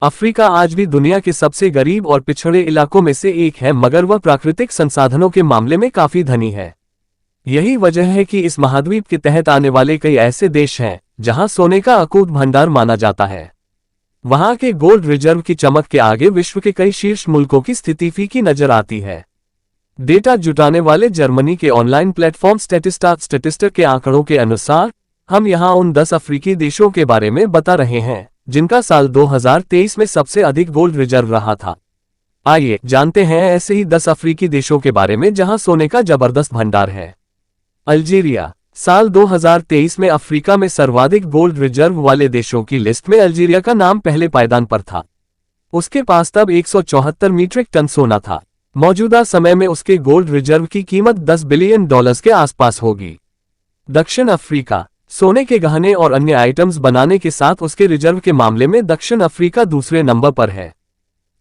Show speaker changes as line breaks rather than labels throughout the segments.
Africa आज भी दुनिया के सबसे गरीब और पिछड़े इलाकों में से एक है, मगर वह प्राकृतिक संसाधनों के मामले में काफी धनी है। यही वजह है कि इस महाद्वीप के तहत आने वाले कई ऐसे देश हैं जहां सोने का अकूत भंडार माना जाता है। वहां के गोल्ड रिजर्व की चमक के आगे विश्व के कई शीर्ष मुल्कों की स्थिति फीकी नजर आती है। डेटा जुटाने वाले जर्मनी के ऑनलाइन प्लेटफॉर्म स्टैटिस्टिक के आंकड़ों के अनुसार हम यहां उन 10 अफ्रीकी देशों के बारे में बता रहे हैं जिनका साल 2023 में सबसे अधिक गोल्ड रिजर्व रहा था। आइए जानते हैं ऐसे ही 10 अफ्रीकी देशों के बारे में जहां सोने का जबरदस्त भंडार है। अल्जीरिया। साल 2023 में अफ्रीका में सर्वाधिक गोल्ड रिजर्व वाले देशों की लिस्ट में अल्जीरिया का नाम पहले पायदान पर था। उसके पास तब 174 मीट्रिक टन सोना था। मौजूदा समय में उसके गोल्ड रिजर्व की कीमत $10 बिलियन के आसपास होगी। दक्षिण अफ्रीका। सोने के गहने और अन्य आइटम्स बनाने के साथ उसके रिजर्व के मामले में दक्षिण अफ्रीका दूसरे नंबर पर है।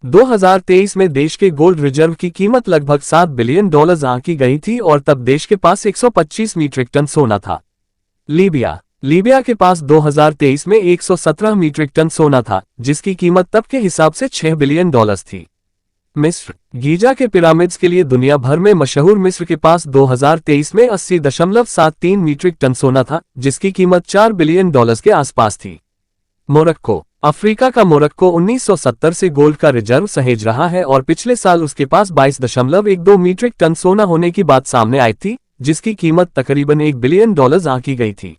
2023 में देश के गोल्ड रिजर्व की कीमत लगभग $7 बिलियन आंकी गई थी और तब देश के पास 125 मीट्रिक टन सोना था। लीबिया। लीबिया के पास 2023 में 117 मीट्रिक टन सोना था, जिसकी कीमत तब के हिसाब से $6 बिलियन थी। मिस्र। गीजा के पिरामिड्स के लिए दुनिया भर में मशहूर मिस्र के पास 2023 में 80.73 मीट्रिक टन सोना था, जिसकी कीमत $4 बिलियन के आसपास थी। मोरक्को। अफ्रीका का मोरक्को 1970 से गोल्ड का रिजर्व सहेज रहा है और पिछले साल उसके पास 22.12 मीट्रिक टन सोना होने की बात सामने आई थी, जिसकी कीमत तकरीबन $1 बिलियन आंकी गई थी।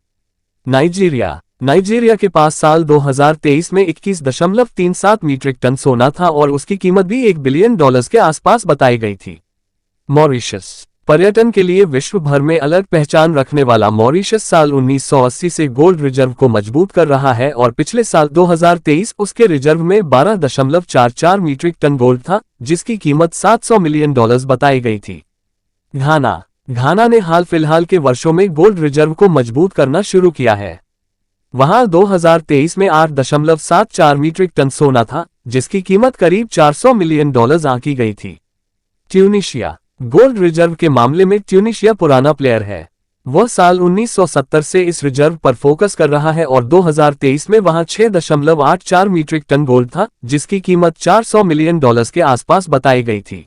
नाइजीरिया। नाइजीरिया के पास साल 2023 में 21.37 मीट्रिक टन सोना था और उसकी कीमत भी $1 बिलियन के आसपास बताई गई थी। मॉरिशस। पर्यटन के लिए विश्व भर में अलग पहचान रखने वाला मॉरिशस साल 1980 से गोल्ड रिजर्व को मजबूत कर रहा है और पिछले साल 2023 उसके रिजर्व में 12.44 मीट्रिक टन गोल्ड था, जिसकी कीमत $700 मिलियन बताई गई थी। घाना। घाना ने हाल फिलहाल के वर्षों में गोल्ड रिजर्व को मजबूत करना शुरू किया है। वहां 2023 में 8.74 मीट्रिक टन सोना था, जिसकी कीमत करीब $400 मिलियन आंकी गई थी। ट्यूनीशिया। गोल्ड रिजर्व के मामले में ट्यूनीशिया पुराना प्लेयर है। वह साल 1970 से इस रिजर्व पर फोकस कर रहा है और 2023 में वहां 6.84 मीट्रिक टन गोल्ड था, जिसकी कीमत $400 मिलियन के आसपास बताई गई थी।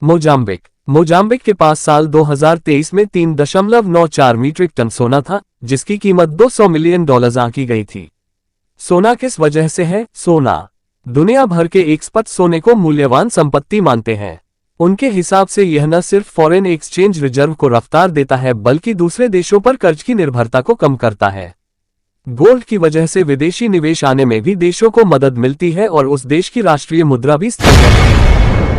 मोजाम्बिक। मोजाम्बिक के पास साल 2023 में 3.94 मीट्रिक टन सोना था, जिसकी कीमत $200 मिलियन आंकी गई थी। सोना किस वजह से है? सोना। दुनिया भर के एक्सपर्ट सोने को मूल्यवान संपत्ति मानते हैं। उनके हिसाब से यह न सिर्फ फॉरेन एक्सचेंज रिजर्व को रफ्तार देता है, बल्कि दूसरे देशों पर कर्ज की निर्भरता को कम करता है। गोल्ड की वजह से विदेशी निवेश आने में भी देशों को मदद मिलती है और उस देश की राष्ट्रीय मुद्रा भी स्थिर है।